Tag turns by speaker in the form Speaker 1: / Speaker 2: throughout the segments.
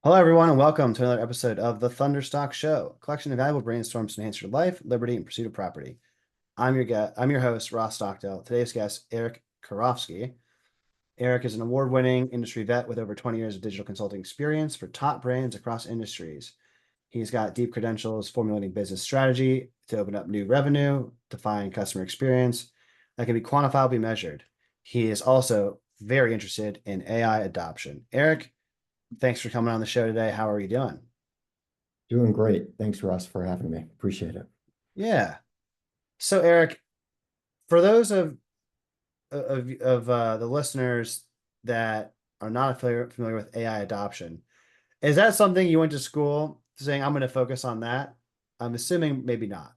Speaker 1: Hello, everyone, and welcome to another episode of the Thunderstock Show, a collection of valuable brainstorms to enhance your life, liberty, and pursuit of property. I'm your host, Ross Stockdale. Today's guest, Eric Karofsky. Eric is an award-winning industry vet with over 20 years of digital consulting experience for top brands across industries. He's got deep credentials formulating business strategy to open up new revenue, define customer experience that can be quantifiably measured. He is also very interested in AI adoption. Eric, thanks for coming on the show today. How are you doing?
Speaker 2: Doing great. Thanks, Russ, for having me. Appreciate it.
Speaker 1: Yeah. So, Eric, for those of the listeners that are not familiar with AI adoption, is that something you went to school saying I'm going to focus on that? I'm assuming maybe not.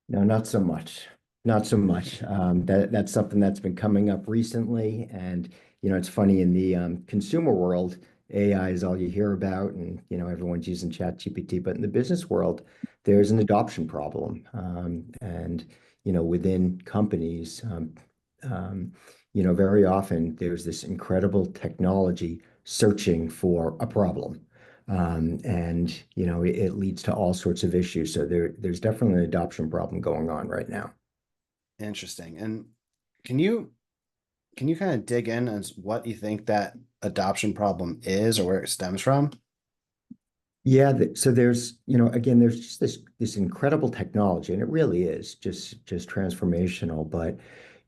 Speaker 2: No, not so much. Not so much. That's something that's been coming up recently, and it's funny in the consumer world, AI is all you hear about, and everyone's using ChatGPT. But in the business world, there's an adoption problem, and within companies, very often there's this incredible technology searching for a problem. And it leads to all sorts of issues. So there's definitely an adoption problem going on right now.
Speaker 1: Interesting. And can you can you kind of dig in on what you think that adoption problem is or where it stems from?
Speaker 2: Yeah, so there's, again, there's just this incredible technology, and it really is just transformational. But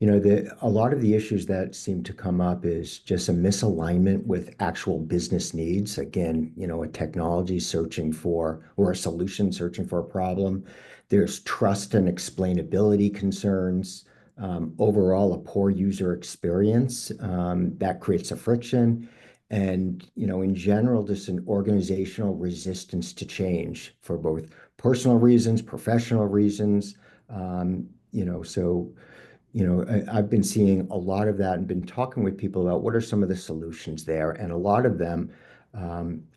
Speaker 2: a lot of the issues that seem to come up is just a misalignment with actual business needs. Again, a technology searching for or a solution searching for a problem. There's trust and explainability concerns. Overall, a poor user experience that creates a friction. And, in general, just an organizational resistance to change for both personal reasons, professional reasons. So, I've been seeing a lot of that and been talking with people about what are some of the solutions there. And a lot of them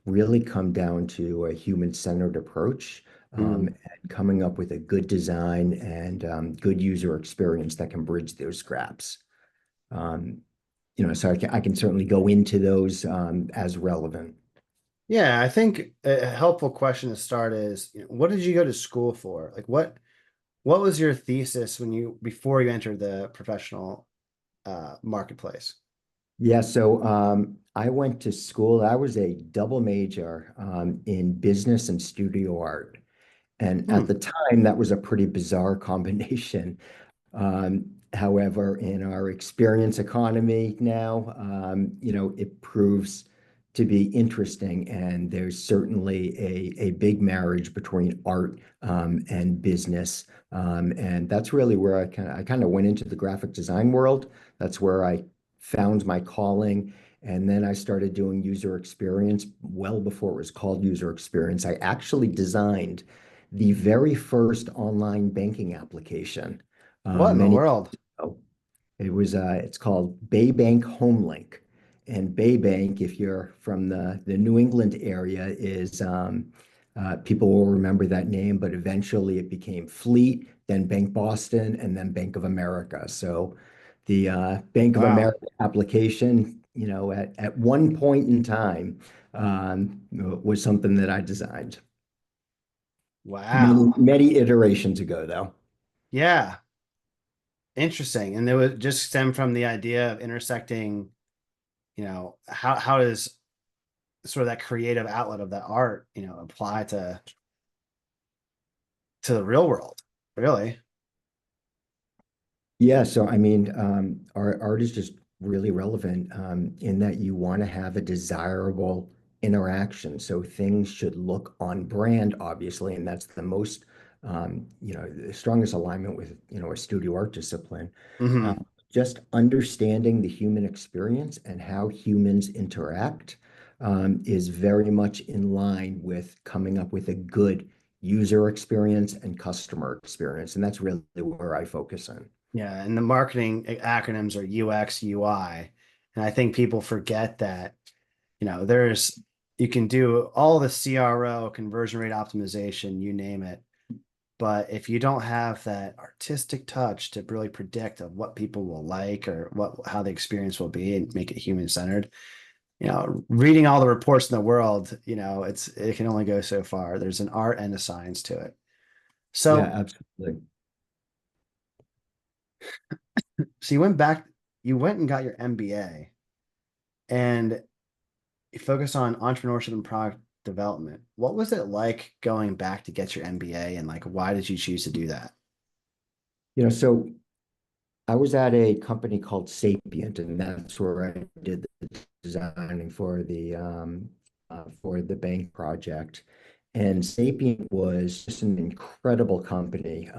Speaker 2: really come down to a human-centered approach
Speaker 1: Mm.
Speaker 2: and coming up with a good design and good user experience that can bridge those gaps. Um, so I can certainly go into those as relevant.
Speaker 1: Yeah, I think a helpful question to start is, what did you go to school for? Like what was your thesis when you before you entered the professional marketplace?
Speaker 2: Yeah, so I went to school. I was a double major in business and studio art. And at
Speaker 1: Hmm.
Speaker 2: the time, that was a pretty bizarre combination. However, in our experience economy now, it proves to be interesting, and there's certainly a big marriage between art and business, and that's really where I kind of went into the graphic design world. That's where I found my calling, and then I started doing user experience well before it was called user experience. I actually designed the very first online banking application
Speaker 1: What in the
Speaker 2: many
Speaker 1: world?
Speaker 2: years ago. It's called Baybank Homelink. And Baybank, if you're from the New England area, is people will remember that name, but eventually it became Fleet, then Bank Boston, and then Bank of America. So the Bank of
Speaker 1: Wow.
Speaker 2: America application, at one point in time, was something that I designed. Many,
Speaker 1: Wow.
Speaker 2: many iterations ago, though.
Speaker 1: Yeah. Interesting. And it would just stem from the idea of intersecting, how does sort of that creative outlet of that art, apply to the real world, really?
Speaker 2: Yeah, so I mean, art is just really relevant in that you want to have a desirable interaction. So things should look on brand, obviously, and that's the most, the strongest alignment with, a studio art discipline.
Speaker 1: Hmm.
Speaker 2: Just understanding the human experience and how humans interact is very much in line with coming up with a good user experience and customer experience. And that's really where I focus on.
Speaker 1: Yeah. And the marketing acronyms are UX, UI. And I think people forget that, you can do all the CRO, conversion rate optimization, you name it. But if you don't have that artistic touch to really predict of what people will like or how the experience will be and make it human centered, reading all the reports in the world, it can only go so far. There's an art and a science to it.
Speaker 2: Yeah,
Speaker 1: So,
Speaker 2: absolutely.
Speaker 1: so you went and got your MBA and you focused on entrepreneurship and product development. What was it like going back to get your MBA and like why did you choose to do that?
Speaker 2: So I was at a company called Sapient, and that's where I did the designing for the bank project. And Sapient was just an incredible company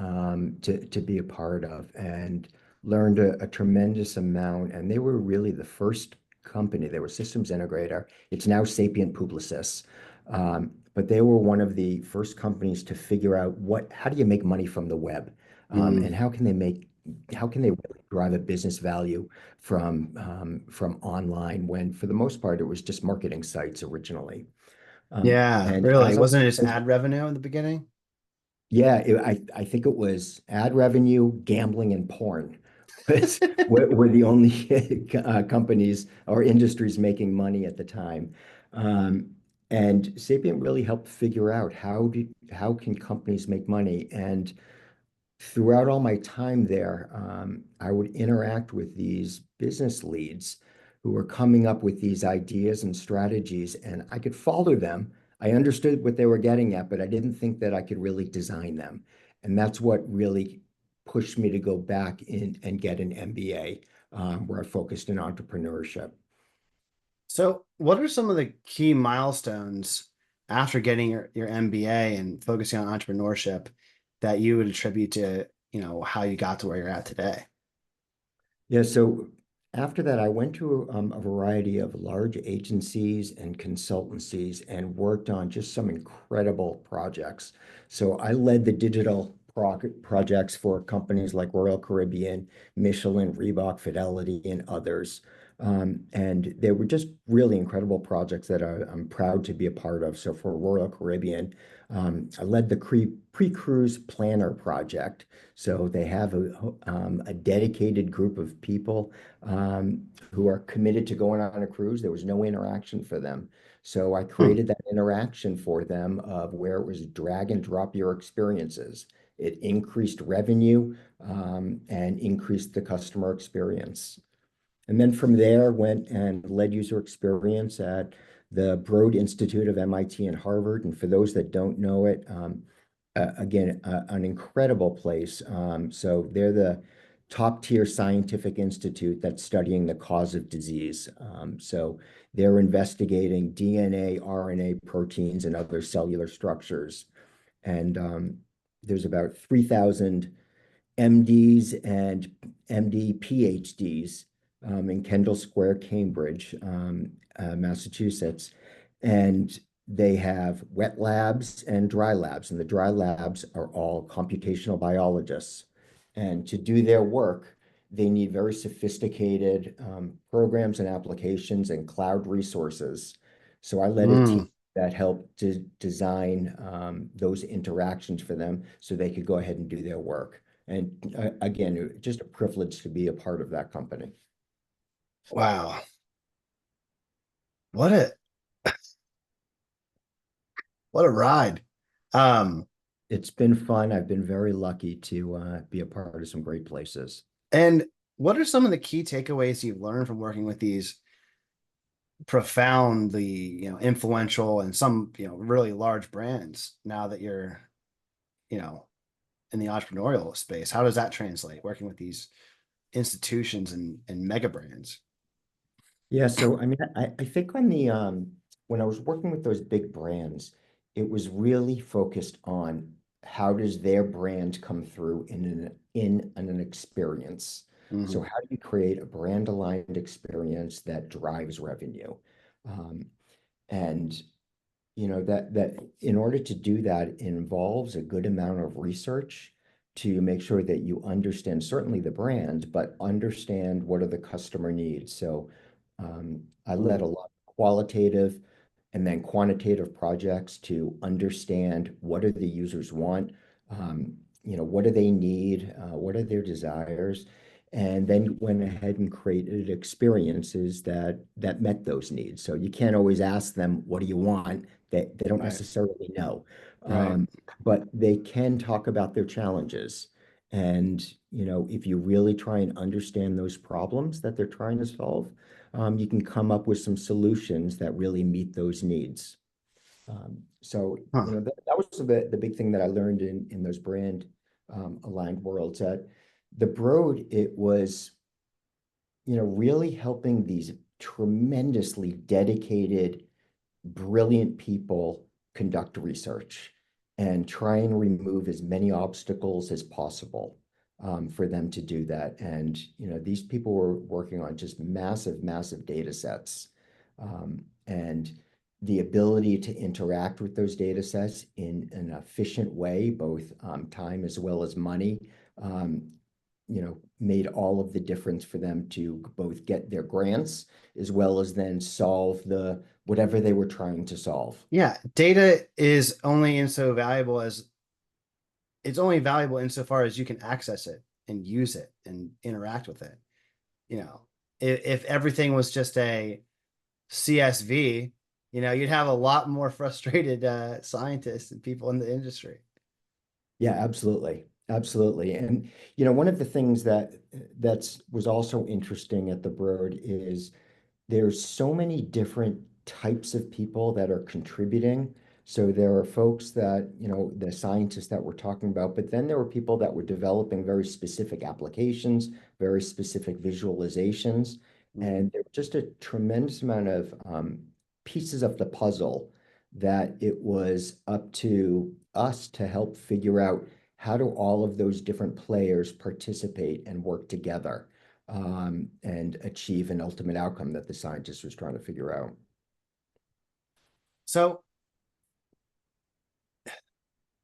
Speaker 2: to be a part of, and learned a tremendous amount. And they were really the first company. They were systems integrator. It's now Sapient Publicis. But they were one of the first companies to figure out how do you make money from the web,
Speaker 1: Mm,
Speaker 2: and how can they really drive a business value from online when for the most part it was just marketing sites originally.
Speaker 1: yeah,
Speaker 2: And
Speaker 1: really. Wasn't it just ad revenue in the beginning?
Speaker 2: yeah, I think it was ad revenue, gambling, and porn was were the only companies or industries making money at the time. Um, and Sapient really helped figure out how can companies make money. And throughout all my time there, I would interact with these business leads who were coming up with these ideas and strategies, and I could follow them. I understood what they were getting at, but I didn't think that I could really design them. And that's what really pushed me to go back in and get an MBA, where I focused in entrepreneurship.
Speaker 1: So, what are some of the key milestones after getting your MBA and focusing on entrepreneurship that you would attribute to, how you got to where you're at today?
Speaker 2: Yeah, so after that, I went to a variety of large agencies and consultancies and worked on just some incredible projects. So I led the digital projects for companies like Royal Caribbean, Michelin, Reebok, Fidelity, and others. And they were just really incredible projects that I'm proud to be a part of. So for Royal Caribbean, I led the pre-cruise planner project. So they have a dedicated group of people who are committed to going on a cruise. There was no interaction for them. So I
Speaker 1: Hmm.
Speaker 2: created that interaction for them of where it was drag and drop your experiences. It increased revenue and increased the customer experience. And then from there, went and led user experience at the Broad Institute of MIT and Harvard. And for those that don't know it, again, an incredible place. So they're the top tier scientific institute that's studying the cause of disease. So they're investigating DNA, RNA, proteins, and other cellular structures. And there's about 3,000 MDs and MD PhDs in Kendall Square, Cambridge, Massachusetts. And they have wet labs and dry labs, and the dry labs are all computational biologists. And to do their work, they need very sophisticated programs and applications and cloud resources. So I led a team
Speaker 1: Mm.
Speaker 2: that helped to design those interactions for them so they could go ahead and do their work. And again, just a privilege to be a part of that company.
Speaker 1: Wow. What a what a ride. Um,
Speaker 2: It's been fun. I've been very lucky to be a part of some great places.
Speaker 1: and what are some of the key takeaways you've learned from working with these profoundly, influential and some, really large brands now that you're, you know, in the entrepreneurial space? How does that translate working with these institutions and mega brands?
Speaker 2: Yeah, so I mean, I think on the when I was working with those big brands, it was really focused on how does their brand come through in an experience. So
Speaker 1: Mhm.
Speaker 2: how do you create a brand aligned experience that drives revenue? Um, and that in order to do that it involves a good amount of research to make sure that you understand certainly the brand, but understand what are the customer needs. So I led
Speaker 1: Mm.
Speaker 2: a lot of qualitative and then quantitative projects to understand what do the users want, what do they need, what are their desires, and then went ahead and created experiences that met those needs. So you can't always ask them, what do you want? They don't
Speaker 1: Right.
Speaker 2: necessarily know.
Speaker 1: Right.
Speaker 2: But they can talk about their challenges. And, if you really try and understand those problems that they're trying to solve, you can come up with some solutions that really meet those needs. So,
Speaker 1: Huh.
Speaker 2: that was the big thing that I learned in those brand aligned worlds. At the Broad, it was, really helping these tremendously dedicated, brilliant people conduct research and try and remove as many obstacles as possible for them to do that. And, these people were working on just massive, massive data sets. And the ability to interact with those data sets in an efficient way, both time as well as money, um, made all of the difference for them to both get their grants as well as then solve the whatever they were trying to solve.
Speaker 1: Yeah, data is only in so valuable as it's only valuable insofar as you can access it and use it and interact with it. You know, if everything was just a CSV, you'd have a lot more frustrated scientists and people in the industry.
Speaker 2: Yeah, absolutely. Absolutely. And one of the things that was also interesting at the Broad is there's so many different types of people that are contributing. So there are folks that, the scientists that we're talking about, but then there were people that were developing very specific applications, very specific visualizations.
Speaker 1: Mhm.
Speaker 2: And there were just a tremendous amount of pieces of the puzzle that it was up to us to help figure out how do all of those different players participate and work together and achieve an ultimate outcome that the scientist was trying to figure out.
Speaker 1: So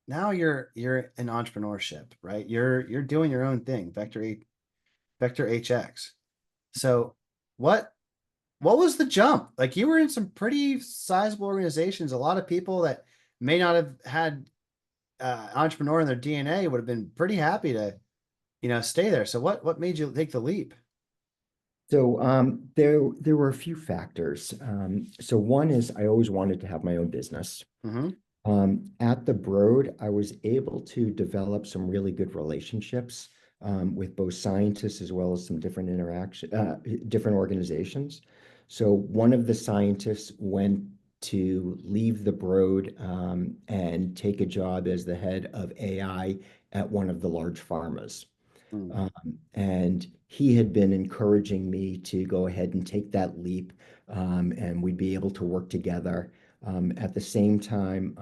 Speaker 1: now you're in entrepreneurship, right? You're doing your own thing, Vector HX. So what what was the jump? Like you were in some pretty sizable organizations. A lot of people that may not have had entrepreneur in their DNA would have been pretty happy to, stay there. So what made you take the leap?
Speaker 2: So there were a few factors. So one is I always wanted to have my own business.
Speaker 1: Hmm.
Speaker 2: At the Broad, I was able to develop some really good relationships with both scientists as well as some different organizations. So one of the scientists went to leave the Broad and take a job as the head of AI at one of the large pharmas.
Speaker 1: Mm.
Speaker 2: Um, and he had been encouraging me to go ahead and take that leap, and we'd be able to work together. At the same time,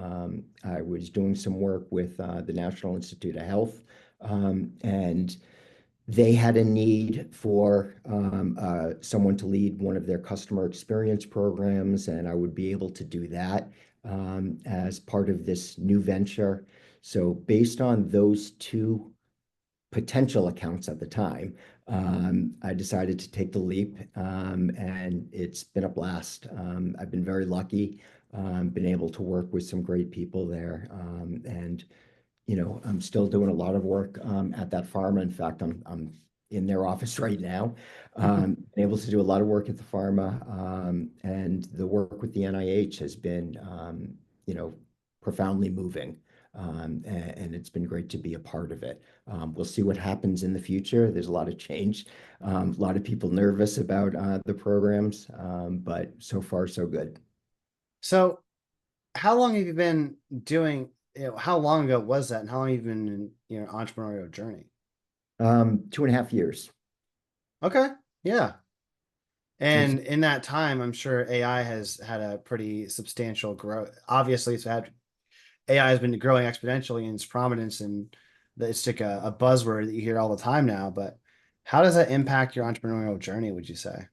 Speaker 2: I was doing some work with the National Institute of Health, and they had a need for someone to lead one of their customer experience programs, and I would be able to do that as part of this new venture. So, based on those two potential accounts at the time, I decided to take the leap, and it's been a blast. I've been very lucky, been able to work with some great people there, and I'm still doing a lot of work at that pharma. In fact, I'm in their office right now, been able to do a lot of work at the pharma, and the work with the NIH has been, profoundly moving. And it's been great to be a part of it. We'll see what happens in the future. There's a lot of change, a lot of people nervous about the programs, but so far so good.
Speaker 1: So how long have you been doing, how long ago was that? And how long have you been in your entrepreneurial journey?
Speaker 2: 2.5 years.
Speaker 1: Okay. Yeah.
Speaker 2: Since
Speaker 1: And in that time, I'm sure AI has had a pretty substantial growth. Obviously, AI has been growing exponentially in its prominence, and it's like a buzzword that you hear all the time now. But how does that impact your entrepreneurial journey, would you say?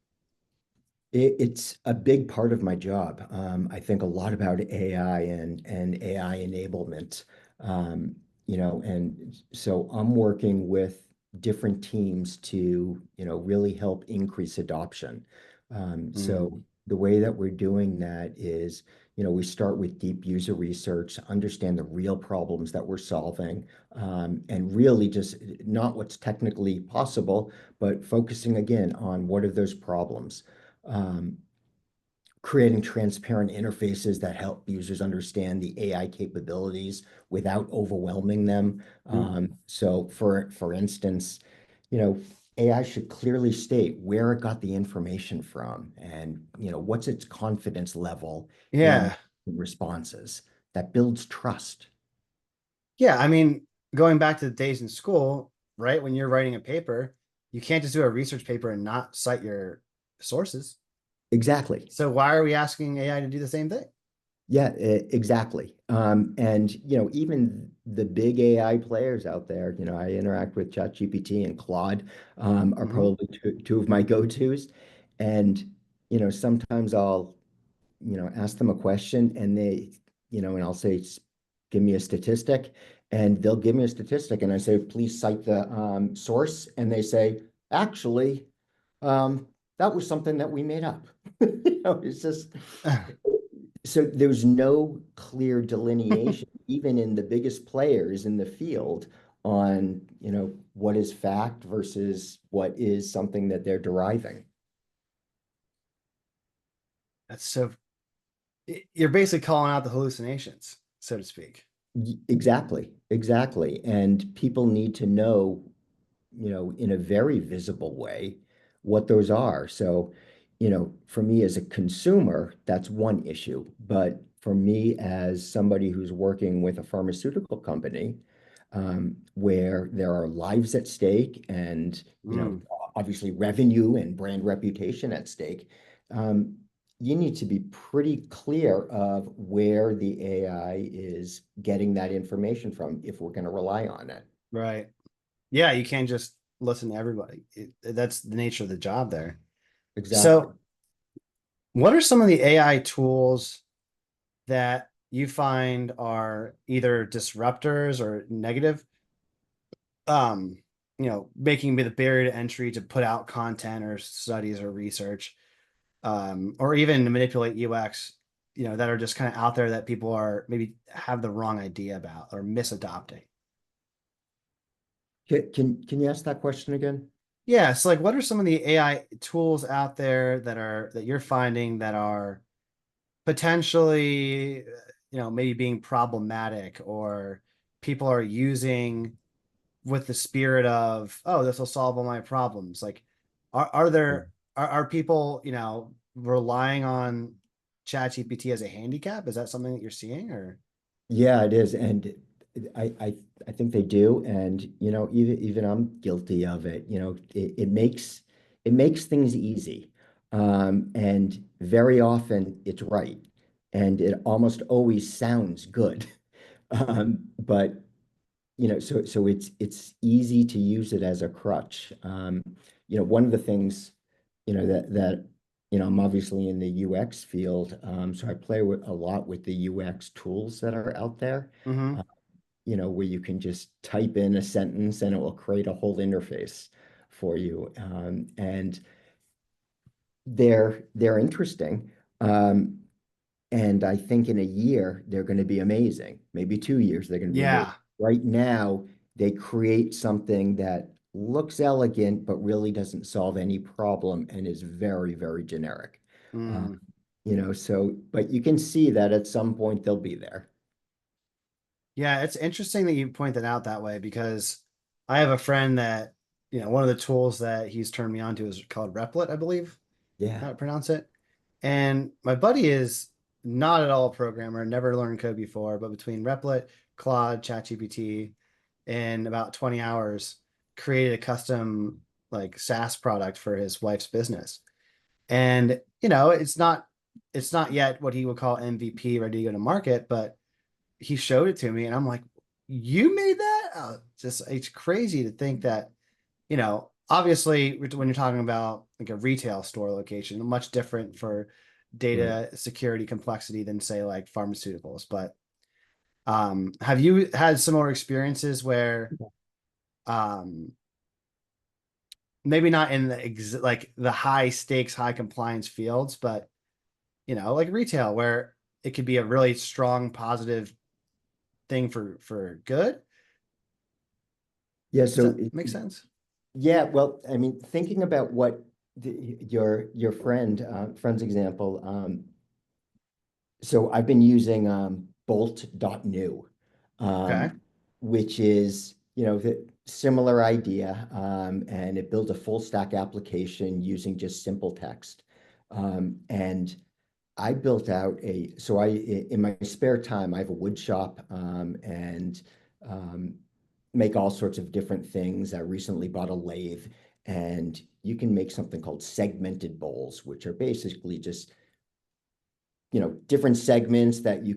Speaker 2: it's a big part of my job. I think a lot about AI and AI enablement. And so I'm working with different teams to, really help increase adoption. So
Speaker 1: Mm.
Speaker 2: the way that we're doing that is, we start with deep user research, understand the real problems that we're solving, and really just not what's technically possible, but focusing again on what are those problems. Um, Creating transparent interfaces that help users understand the AI capabilities without overwhelming them.
Speaker 1: Mm.
Speaker 2: So for instance, AI should clearly state where it got the information from and what's its confidence level in
Speaker 1: Yeah.
Speaker 2: responses. That builds trust.
Speaker 1: Yeah. I mean, going back to the days in school, right? When you're writing a paper, you can't just do a research paper and not cite your sources.
Speaker 2: Exactly.
Speaker 1: So why are we asking AI to do the same thing?
Speaker 2: Yeah, exactly. And even the big AI players out there, I interact with ChatGPT and Claude, are
Speaker 1: Hmm.
Speaker 2: probably two of my go-tos. And sometimes I'll ask them a question and and I'll say, give me a statistic, and they'll give me a statistic, and I say, please cite the source, and they say, actually, that was something that we made up. It's just so there's no clear delineation, even in the biggest players in the field, on, what is fact versus what is something that they're deriving.
Speaker 1: That's so, you're basically calling out the hallucinations, so to speak.
Speaker 2: Exactly, exactly. And people need to know, in a very visible way what those are. So, for me as a consumer, that's one issue. But for me as somebody who's working with a pharmaceutical company, where there are lives at stake and,
Speaker 1: Mm.
Speaker 2: obviously revenue and brand reputation at stake, um, you need to be pretty clear of where the AI is getting that information from if we're going to rely on it.
Speaker 1: Right. Yeah, you can't just listen to everybody. That's the nature of the job there.
Speaker 2: Exactly.
Speaker 1: So, what are some of the AI tools that you find are either disruptors or negative? Um, making the barrier to entry to put out content or studies or research, or even to manipulate UX, that are just kind of out there that people are maybe have the wrong idea about or misadopting.
Speaker 2: Can you ask that question again?
Speaker 1: Yeah, so like what are some of the AI tools out there that you're finding that are potentially, maybe being problematic or people are using with the spirit of, oh, this will solve all my problems. Like, are there are people, relying on ChatGPT as a handicap? Is that something that you're seeing or?
Speaker 2: Yeah, it is, and I think they do, and even I'm guilty of it. It makes things easy, and very often it's right, and it almost always sounds good, but so it's easy to use it as a crutch. One of the things that I'm obviously in the UX field, so I play with a lot with the UX tools that are out there,
Speaker 1: Hmm.
Speaker 2: uh, where you can just type in a sentence and it will create a whole interface for you, and they're interesting. And I think in a year, they're going to be amazing. Maybe 2 years, they're going to be amazing.
Speaker 1: Yeah.
Speaker 2: Right now, they create something that looks elegant, but really doesn't solve any problem and is very, very generic. Uh,
Speaker 1: Mm.
Speaker 2: but you can see that at some point they'll be there.
Speaker 1: Yeah, it's interesting that you point that out that way because I have a friend that, one of the tools that he's turned me on to is called Replit, I believe,
Speaker 2: Yeah.
Speaker 1: how to pronounce it. And my buddy is not at all a programmer, never learned code before, but between Replit, Claude, ChatGPT, in about 20 hours, created a custom like SaaS product for his wife's business. And, it's not yet what he would call MVP ready to go to market, but he showed it to me and I'm like, you made that? Just it's crazy to think that, obviously when you're talking about like a retail store location, much different for
Speaker 2: Right.
Speaker 1: data security complexity than say like pharmaceuticals. But have you had similar experiences where um maybe not in the like the high stakes, high compliance fields, but like retail where it could be a really strong, positive thing for good.
Speaker 2: Yeah,
Speaker 1: Does
Speaker 2: so
Speaker 1: that make sense?
Speaker 2: yeah, well, I mean, thinking about what your friend's example, so I've been using bolt.new,
Speaker 1: Okay.
Speaker 2: um, which is, the similar idea, and it builds a full stack application using just simple text. And I built out in my spare time, I have a wood shop, and um, make all sorts of different things. I recently bought a lathe, and you can make something called segmented bowls, which are basically just different segments that you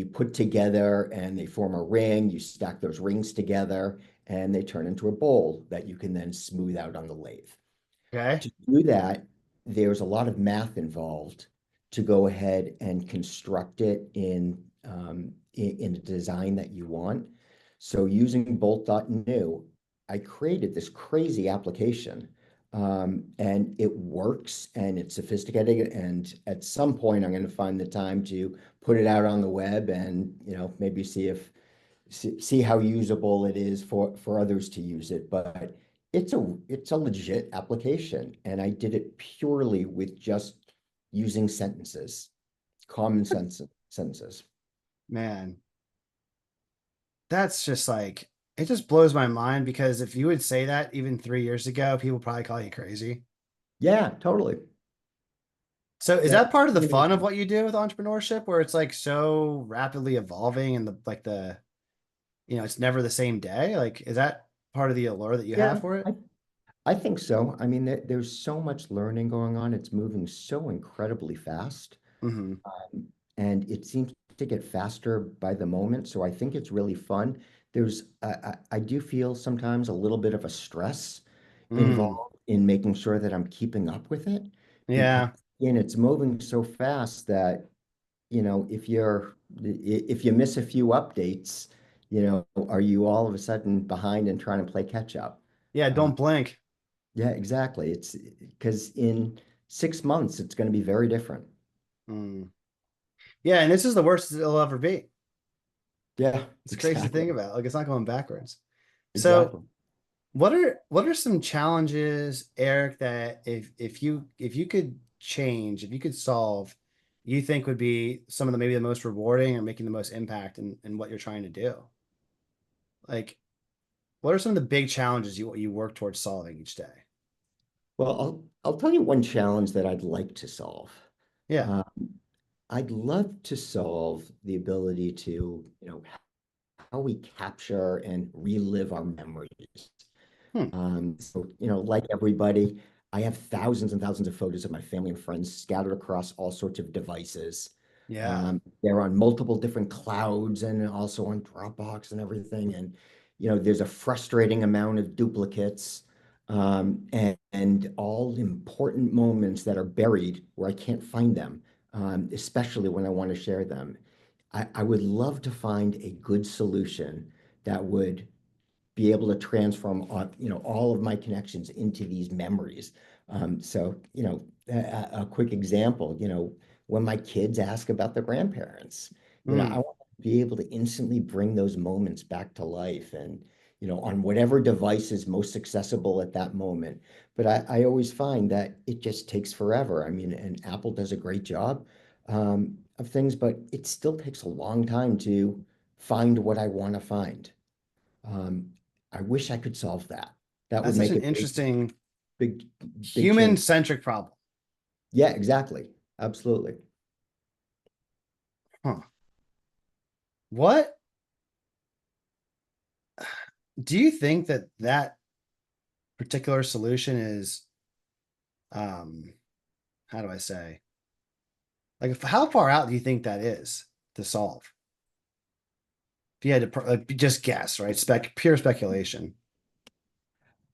Speaker 2: put together and they form a ring. You stack those rings together and they turn into a bowl that you can then smooth out on the lathe.
Speaker 1: Okay.
Speaker 2: To do that, there's a lot of math involved to go ahead and construct it in a design that you want. So using bolt.new, I created this crazy application, and it works and it's sophisticated. And at some point, I'm going to find the time to put it out on the web and maybe see how usable it is for others to use it. But it's a legit application, and I did it purely with just using sentences, common sense sentences.
Speaker 1: Man, that's just like it just blows my mind because if you would say that even 3 years ago, people probably call you crazy.
Speaker 2: Yeah, totally.
Speaker 1: So is
Speaker 2: Yeah,
Speaker 1: that part of the
Speaker 2: pretty
Speaker 1: fun of
Speaker 2: amazing.
Speaker 1: what you do with entrepreneurship where it's like so rapidly evolving and it's never the same day? Like, is that part of the allure that you have
Speaker 2: Yeah,
Speaker 1: for it?
Speaker 2: I think so. I mean, there's so much learning going on. It's moving so incredibly fast.
Speaker 1: Hmm.
Speaker 2: And it seems to get faster by the moment. So I think it's really fun. I do feel sometimes a little bit of a stress
Speaker 1: Mm.
Speaker 2: involved in making sure that I'm keeping up with it because,
Speaker 1: Yeah.
Speaker 2: and it's moving so fast that, if you miss a few updates, are you all of a sudden behind and trying to play catch up?
Speaker 1: Yeah,
Speaker 2: Uh,
Speaker 1: don't blink.
Speaker 2: yeah, exactly. It's because in 6 months, it's going to be very different.
Speaker 1: Mm. Yeah, and this is the worst it'll ever be.
Speaker 2: Yeah,
Speaker 1: It's crazy to
Speaker 2: exactly.
Speaker 1: think about. Like it's not going backwards. So
Speaker 2: Exactly.
Speaker 1: what are some challenges, Eric, that if you could change, if you could solve, you think would be some of the maybe the most rewarding or making the most impact in what you're trying to do? Like, what are some of the big challenges you work towards solving each day?
Speaker 2: Well, I'll tell you one challenge that I'd like to solve.
Speaker 1: Yeah.
Speaker 2: Uh, I'd love to solve the ability to, how we capture and relive our memories.
Speaker 1: Hmm.
Speaker 2: So, like everybody, I have thousands and thousands of photos of my family and friends scattered across all sorts of devices.
Speaker 1: Yeah.
Speaker 2: They're on multiple different clouds and also on Dropbox and everything. And, there's a frustrating amount of duplicates, and all important moments that are buried where I can't find them, especially when I want to share them. I would love to find a good solution that would be able to transform all of my connections into these memories. So, a quick example, when my kids ask about their grandparents, I
Speaker 1: Hmm.
Speaker 2: want to be able to instantly bring those moments back to life and, on whatever device is most accessible at that moment. But I always find that it just takes forever. I mean, and Apple does a great job of things, but it still takes a long time to find what I want to find. Um, I wish I could solve that. That would
Speaker 1: That's such
Speaker 2: make
Speaker 1: an
Speaker 2: a
Speaker 1: interesting
Speaker 2: big, big change.
Speaker 1: human-centric problem.
Speaker 2: Yeah, exactly. Absolutely.
Speaker 1: Huh. What do you think that particular solution is um how do I say? Like how far out do you think that is to solve? If you had to just guess, right? Pure speculation.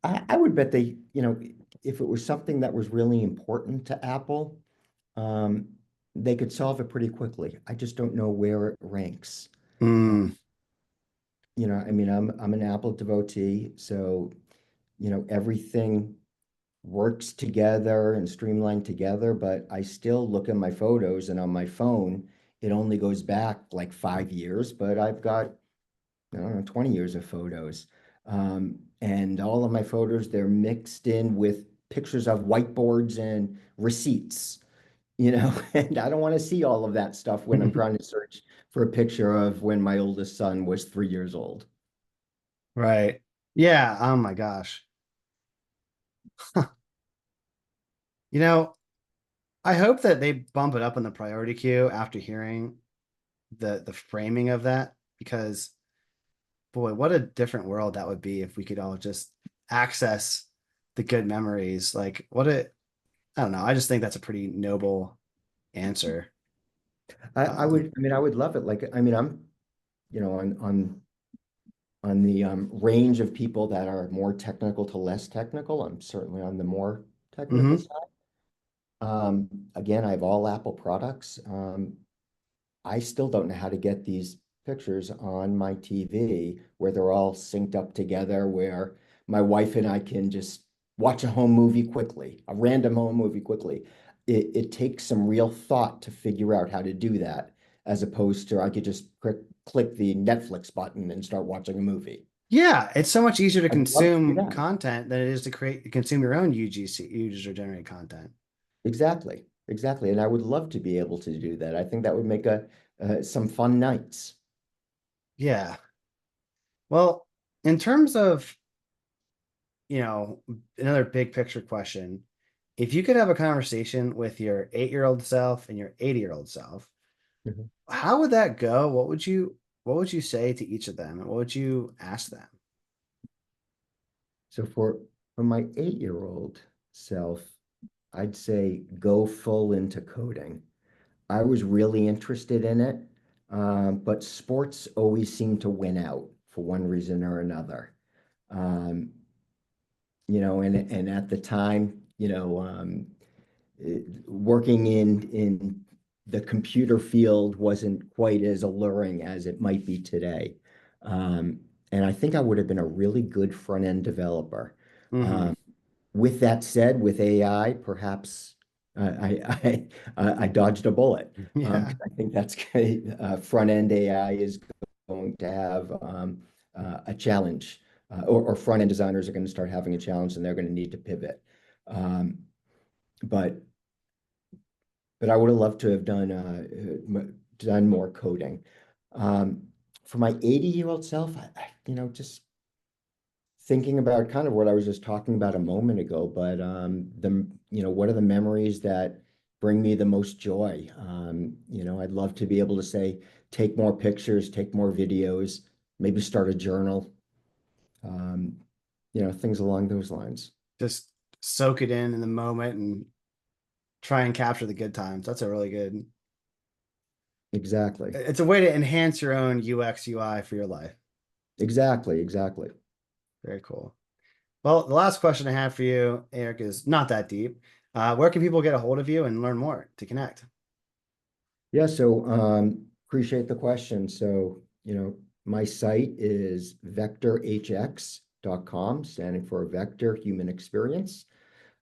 Speaker 2: I would bet if it was something that was really important to Apple, um, they could solve it pretty quickly. I just don't know where it ranks. Uh,
Speaker 1: Mm,
Speaker 2: I mean, I'm an Apple devotee, so everything works together and streamlined together, but I still look at my photos and on my phone, it only goes back like 5 years, but I've got, I don't know, 20 years of photos. And all of my photos, they're mixed in with pictures of whiteboards and receipts, and I don't want to see all of that stuff when I'm trying to search for a picture of when my oldest son was 3 years old.
Speaker 1: Right. Yeah. Oh my gosh. You know, I hope that they bump it up in the priority queue after hearing the framing of that, because boy, what a different world that would be if we could all just access the good memories. Like I don't know. I just think that's a pretty noble answer.
Speaker 2: I would love it. Like, I mean, I'm, on the range of people that are more technical to less technical. I'm certainly on the more technical
Speaker 1: Hmm.
Speaker 2: side. Again, I have all Apple products. I still don't know how to get these pictures on my TV where they're all synced up together, where my wife and I can just watch a home movie quickly, a random home movie quickly. It takes some real thought to figure out how to do that, as opposed to I could just click the Netflix button and start watching a movie.
Speaker 1: Yeah, it's so much easier to
Speaker 2: I'd love to do
Speaker 1: consume
Speaker 2: that.
Speaker 1: content than it is to consume your own UGC, user generated content.
Speaker 2: Exactly, exactly. And I would love to be able to do that. I think that would make a some fun nights.
Speaker 1: Yeah. Well, in terms of, you know, another big picture question, if you could have a conversation with your 8-year-old self and your 80-year-old self,
Speaker 2: Mhm.
Speaker 1: how would that go? What would you say to each of them? And what would you ask them?
Speaker 2: So for my 8-year-old self, I'd say go full into coding. I was really interested in it, but sports always seemed to win out for one reason or another. Um, and at the time, working in the computer field wasn't quite as alluring as it might be today. Um, and I think I would have been a really good front end developer.
Speaker 1: Hmm.
Speaker 2: Um, with that said, with AI, perhaps I dodged a bullet.
Speaker 1: Yeah.
Speaker 2: I think that's front end AI is going to have a challenge, or front end designers are going to start having a challenge, and they're going to need to pivot. Um, but but I would have loved to have done more coding. Um, for my 80-year-old self, just thinking about kind of what I was just talking about a moment ago, but what are the memories that bring me the most joy? I'd love to be able to say, take more pictures, take more videos, maybe start a journal, um, things along those lines.
Speaker 1: Just soak it in the moment and try and capture the good times. That's a really good.
Speaker 2: Exactly.
Speaker 1: It's a way to enhance your own UX UI for your life.
Speaker 2: Exactly. Exactly.
Speaker 1: Very cool. Well, the last question I have for you, Eric, is not that deep. Where can people get a hold of you and learn more to connect?
Speaker 2: Yeah, so appreciate the question. So, my site is vectorhx.com, standing for Vector Human Experience.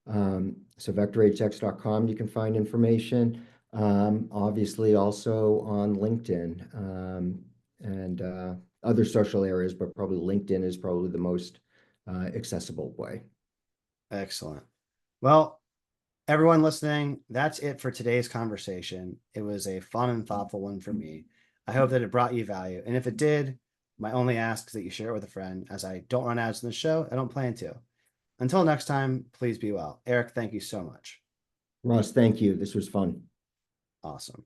Speaker 2: So vectorhx.com, you can find information. Obviously, also on LinkedIn, and other social areas, but probably LinkedIn is probably the most accessible way.
Speaker 1: Excellent. Well, everyone listening, that's it for today's conversation. It was a fun and thoughtful one for me. I hope that it brought you value. And if it did, my only ask is that you share it with a friend, as I don't run ads in the show. I don't plan to. Until next time, please be well. Eric, thank you so much.
Speaker 2: Ross, thank you. This was fun.
Speaker 1: Awesome.